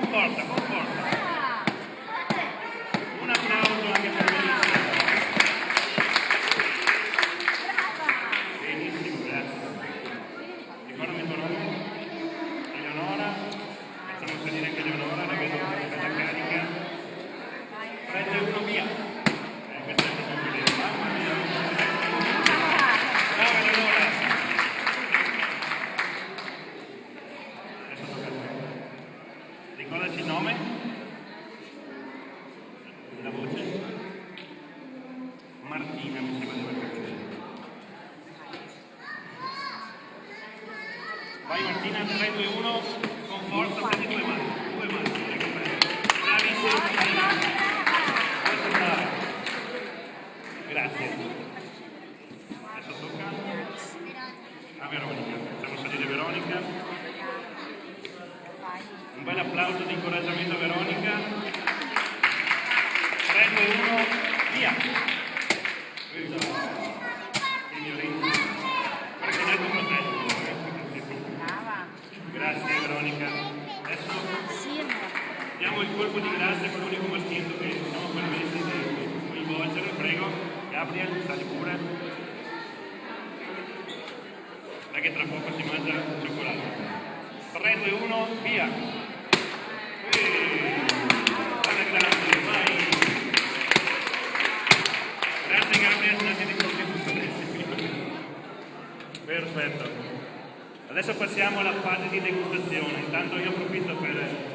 forza, con forza. Un applauso anche per Melissa. Benissimo, grazie. Ricordami il tuo nome? Eleonora. Facciamo salire anche Eleonora, la vedo bella carica. Prende uno via. Questa è proprio bellissima. Mamma mia. Brava Eleonora. Adesso tocca a te. Ricordaci il nome. La voce. Martina mi sembra di aver capito. Vai Martina, 3, 2, 1, con forza, prendi due mani, ecco bene. Bravissima Martina, molto brava. Grazie. Adesso tocca a Veronica, facciamo salire Veronica. Un bel applauso di incoraggiamento a Veronica. 3, 2, 1, via. Grazie Veronica. Adesso diamo il colpo di grazia per l'unico maschietto che ci siamo permessi di coinvolgere. Prego, Gabriel, sali pure. Non è che tra poco si mangia il cioccolato. 3, 2, 1, via. Guarda grande, vai. Grazie Gabriel, non siete contributi adesso. Perfetto. Adesso passiamo alla fase di degustazione. Intanto io approfitto per